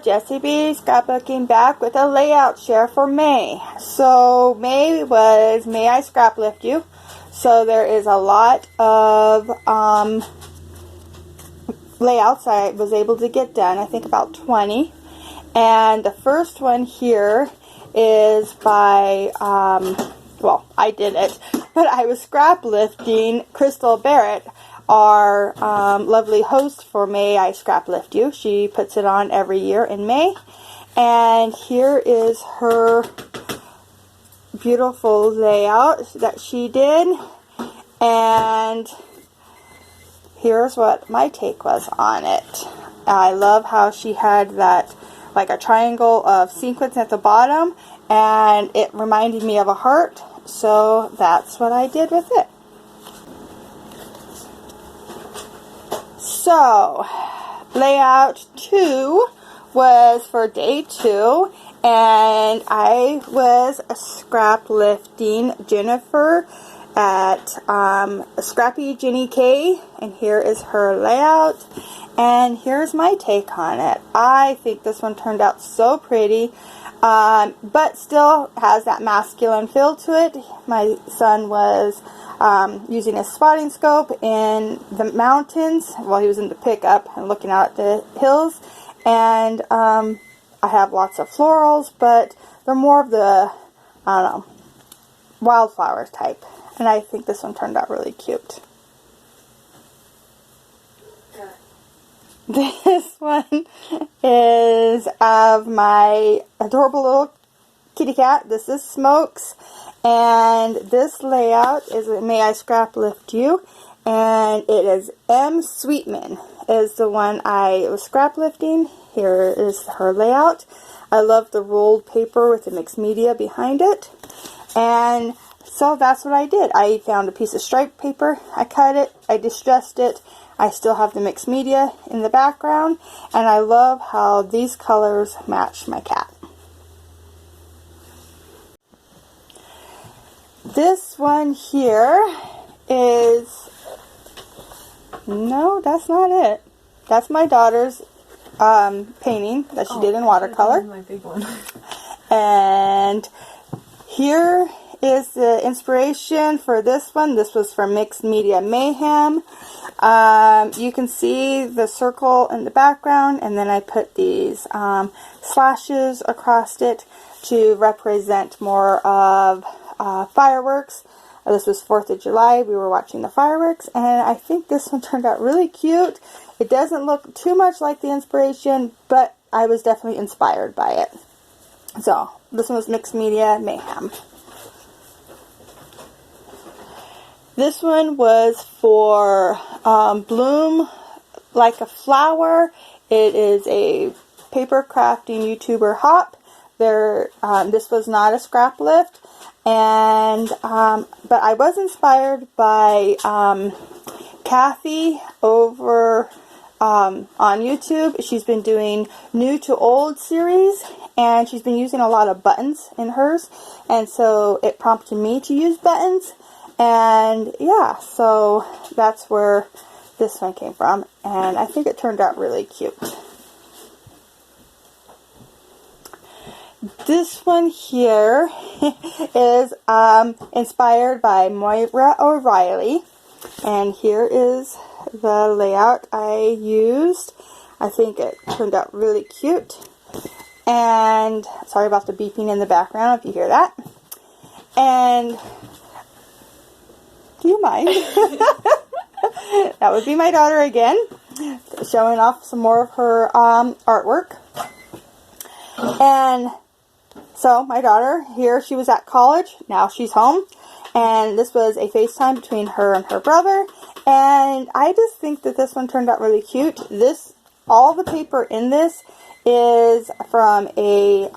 Jessie B Scrapbooking back with a layout share for May. So May was May I Scrap Lift You. So there is a lot of layouts I was able to get done. I think about 20. And the first one here is by, well, I did it, but I was scrap lifting Crystal Barrett, our lovely host for May I Scrap Lift You. She puts it on every year in May. And here is her beautiful layout that she did. And here's what my take was on it. I love how she had that, like a triangle of sequins at the bottom, and it reminded me of a heart. So that's what I did with it. So, layout 2 was for day 2, and I was scrap lifting Jennifer at Scrappy Jenny K, and here is her layout, and here's my take on it. I think this one turned out so pretty, but still has that masculine feel to it. My son was using a spotting scope in the mountains while he was in the pickup and looking out at the hills. And I have lots of florals, but they're more of the, I don't know, wildflowers type. And I think this one turned out really cute. This one is of my adorable little kitty cat. This is Smokes. And this layout is May I Scrap Lift You, and it is M. Sweetman is the one I was scrap lifting. Here is her layout. I love the rolled paper with the mixed media behind it, and so that's what I did. I found a piece of striped paper, I cut it, I distressed it. I still have the mixed media in the background, and I love how these colors match my cat. This one here is, no, that's not it. That's my daughter's painting that she did in watercolor. My big one. And here is the inspiration for this one. This was from Mixed Media Mayhem. You can see the circle in the background, and then I put these slashes across it to represent more of fireworks. This was 4th of July. We were watching the fireworks, and I think this one turned out really cute. It doesn't look too much like the inspiration, but I was definitely inspired by it. So, this one was Mixed Media Mayhem. This one was for Bloom Like a Flower. It is a paper crafting YouTuber Hop. This was not a scrap lift, and but I was inspired by Kathy over on YouTube. She's been doing new to old series, and she's been using a lot of buttons in hers, and so it prompted me to use buttons. And yeah, so that's where this one came from, and I think it turned out really cute. This one here is inspired by Moira O'Reilly, and here is the layout I used. I think it turned out really cute, and sorry about the beeping in the background if you hear that. And do you mind? That would be my daughter again, showing off some more of her artwork. And so my daughter here, she was at college, now she's home, and this was a FaceTime between her and her brother, and I just think that this one turned out really cute. All the paper in this is from a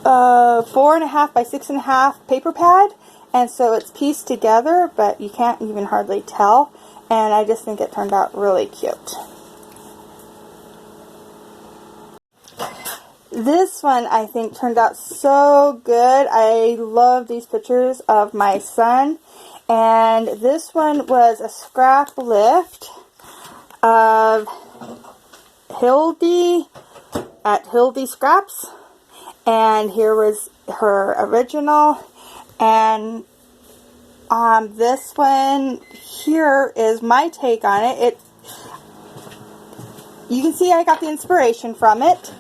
4.5 by 6.5 paper pad, and so it's pieced together, but you can't even hardly tell, and I just think it turned out really cute. This one I think turned out so good. I love these pictures of my son, and this one was a scrap lift of Hildy at Hildy Scraps, and here was her original. And this one here is my take on it. You can see I got the inspiration from it,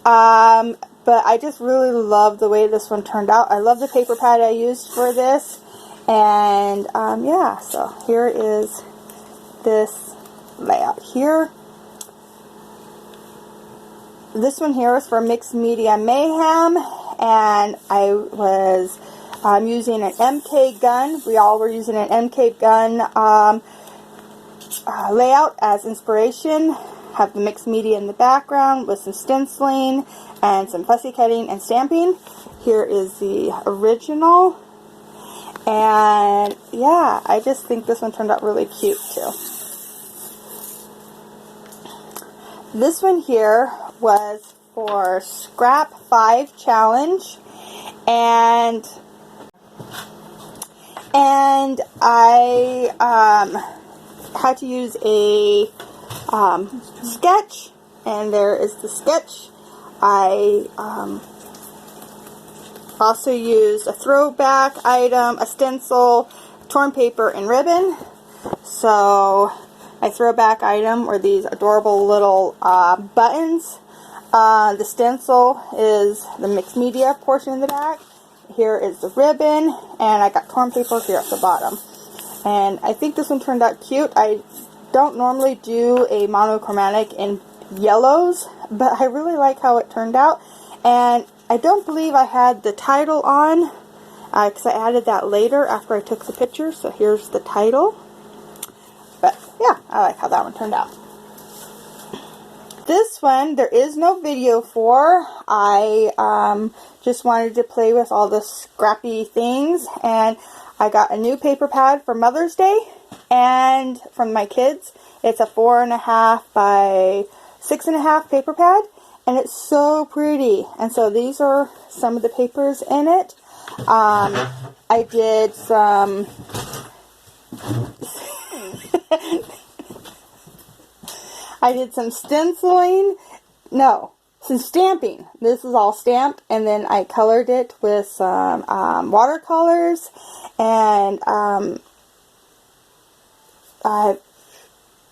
but I just really love the way this one turned out. I love the paper pad I used for this, and yeah, so here is this layout here. This one here is for Mixed Media Mayhem, and I was using an MK gun. We all were using an MK gun layout as inspiration. Have the mixed media in the background with some stenciling and some fussy cutting and stamping. Here is the original, and yeah, I just think this one turned out really cute too. This one here was for Scrap 5 Challenge, and I had to use a sketch, and there is the sketch. I also used a throwback item, a stencil, torn paper, and ribbon. So my throwback item were these adorable little buttons. The stencil is the mixed media portion in the back. Here is the ribbon, and I got torn paper here at the bottom. And I think this one turned out cute. I don't normally do a monochromatic in yellows, but I really like how it turned out. And I don't believe I had the title on, because I added that later after I took the picture. So here's the title. But yeah, I like how that one turned out. This one, there is no video for. I just wanted to play with all the scrappy things, and I got a new paper pad for Mother's Day, and from my kids. It's a 4.5 by 6.5 paper pad, and it's so pretty. And so these are some of the papers in it. I did some I did some stenciling. No, some stamping. This is all stamped, and then I colored it with some watercolors, and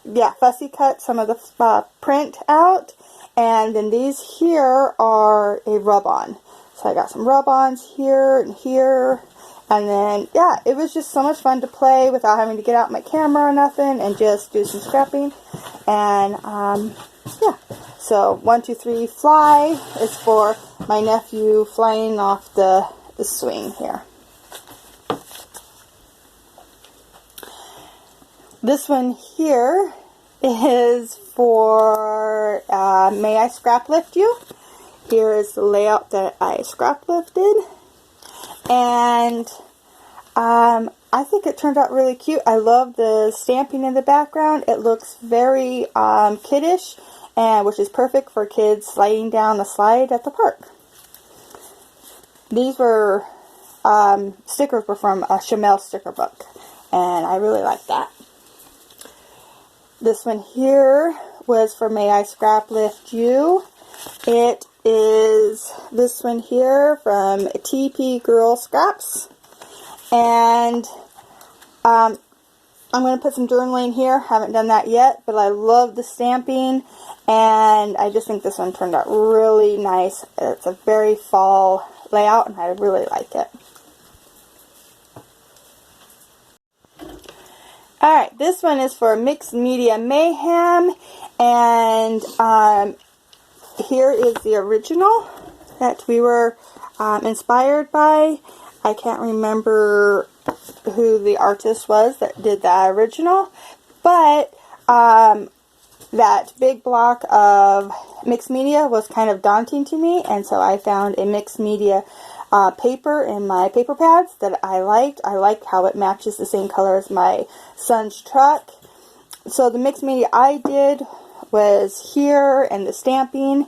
yeah, fussy cut some of the print out, and then these here are a rub-on. So I got some rub-ons here and here, and then yeah, it was just so much fun to play without having to get out my camera or nothing, and just do some scrapping. And yeah, so 1, 2, 3 fly is for my nephew flying off the swing here. This one here is for May I Scrap Lift You. Here is the layout that I scrap lifted, and I think it turned out really cute. I love the stamping in the background. It looks very kiddish, and which is perfect for kids sliding down the slide at the park. These were stickers were from a Chamel sticker book, and I really like that. This one here was for May I Scrap Lift You. It is this one here from TP Girl Scraps. And I'm going to put some journaling here. Haven't done that yet, but I love the stamping, and I just think this one turned out really nice. It's a very fall layout, and I really like it. Alright, this one is for Mixed Media Mayhem, and here is the original that we were inspired by. I can't remember who the artist was that did the original, but that big block of mixed media was kind of daunting to me, and so I found a mixed media paper in my paper pads that I liked. I liked how it matches the same color as my son's truck. So the mixed media I did was here and the stamping.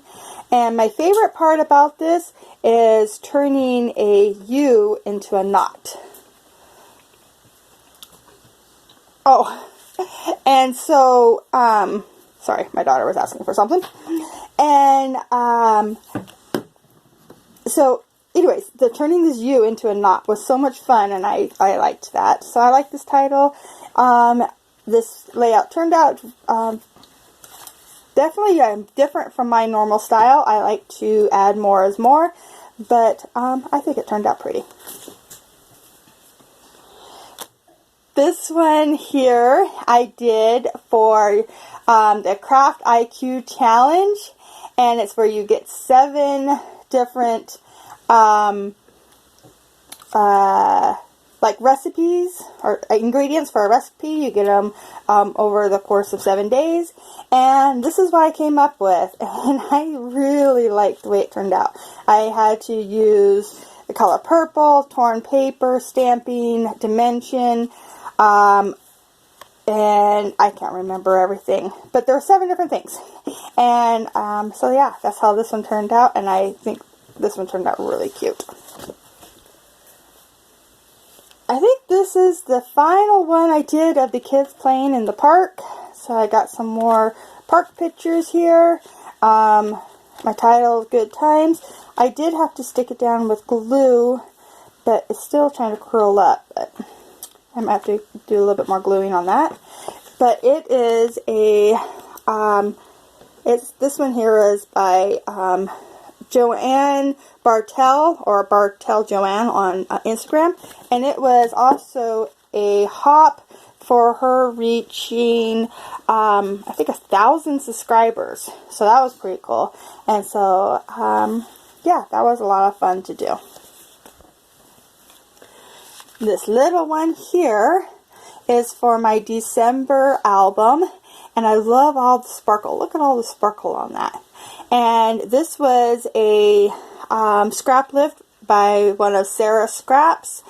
And my favorite part about this is turning a U into a knot. Oh, and so, sorry, my daughter was asking for something. And so anyways, the turning this U into a knot was so much fun, and I liked that. So I like this title. This layout turned out definitely different from my normal style. I like to add more is more, but I think it turned out pretty. This one here I did for the Craft IQ Challenge, and it's where you get 7 different like recipes or ingredients for a recipe. You get them over the course of 7 days, and this is what I came up with, and I really liked the way it turned out. I had to use the color purple, torn paper, stamping, dimension, and I can't remember everything, but there were 7 different things. And so yeah, that's how this one turned out, and I think this one turned out really cute. I think this is the final one I did of the kids playing in the park. So I got some more park pictures here. My title, Good Times. I did have to stick it down with glue, but it's still trying to curl up. But I might have to do a little bit more gluing on that. But it is a, this one here is by Joanne Bartel, or Bartel Joanne on Instagram, and it was also a hop for her reaching I think 1,000 subscribers, so that was pretty cool. And so yeah, that was a lot of fun to do. This little one here is for my December album, and I love all the sparkle. Look at all the sparkle on that. And this was a scrap lift by one of Sarah's scraps.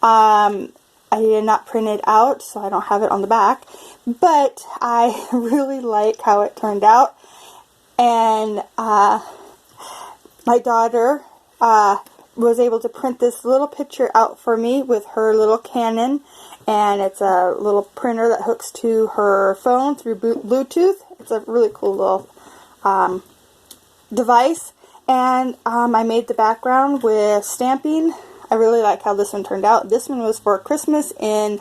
I did not print it out, so I don't have it on the back, but I really like how it turned out. And my daughter was able to print this little picture out for me with her little Canon, and it's a little printer that hooks to her phone through Bluetooth. It's a really cool little device. And I made the background with stamping. I really like how this one turned out. This one was for Christmas in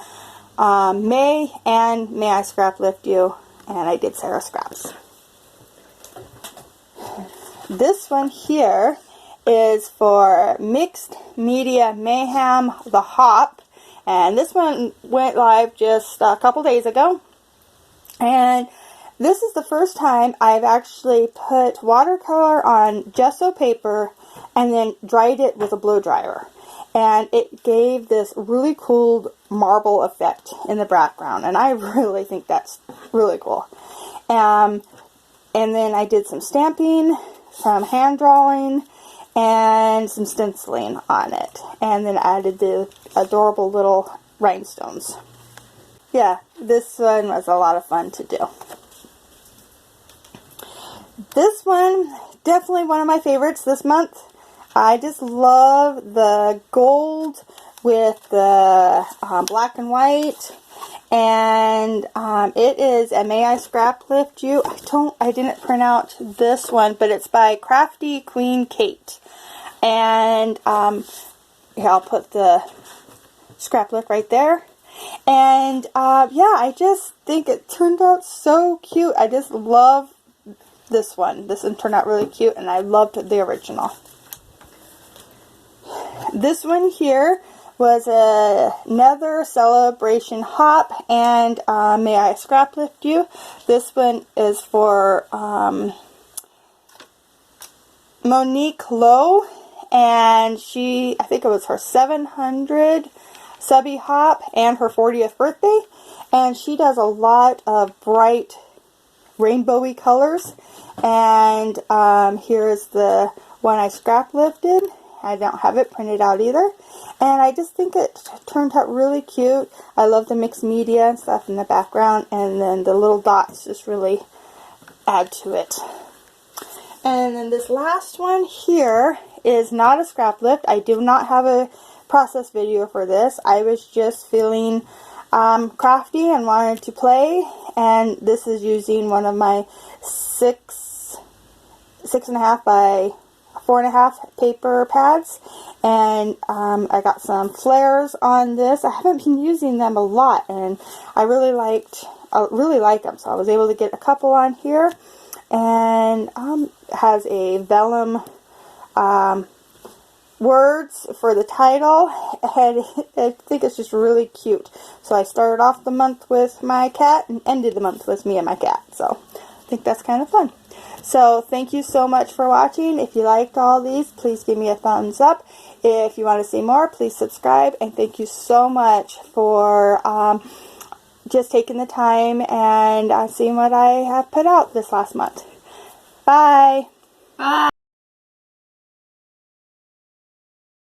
May, and May I Scrap Lift You, and I did Sarah Scraps. This one here is for Mixed Media Mayhem, the Hop, and this one went live just a couple days ago. And this is the first time I've actually put watercolor on gesso paper and then dried it with a blow dryer. And it gave this really cool marble effect in the background. And I really think that's really cool. And then I did some stamping, some hand drawing, and some stenciling on it. And then added the adorable little rhinestones. Yeah, this one was a lot of fun to do. This one, definitely one of my favorites this month. I just love the gold with the black and white. And it is a May I Scrap Lift You. I didn't print out this one, but it's by Crafty Queen Kate. And here, I'll put the scrap lift right there. And yeah, I just think it turned out so cute. I just love this one. This one turned out really cute, and I loved the original. This one here was another celebration hop, and May I Scrap Lift You. This one is for Monique Lowe, and I think it was her 700 subby hop and her 40th birthday, and she does a lot of bright rainbowy colors. And here's the one I scrap lifted. I don't have it printed out either, and I just think it turned out really cute. I love the mixed media and stuff in the background, and then the little dots just really add to it. And then this last one here is not a scrap lift. I do not have a process video for this. I was just feeling crafty and wanted to play, and this is using one of my 6 6.5 by 4.5 paper pads, and I got some flares on this. I haven't been using them a lot, and I really like them, so I was able to get a couple on here. And has a vellum words for the title, and I think it's just really cute. So I started off the month with my cat and ended the month with me and my cat, so I think that's kind of fun. So thank you so much for watching. If you liked all these, please give me a thumbs up. If you want to see more, please subscribe, and thank you so much for just taking the time and seeing what I have put out this last month. Bye! Bye!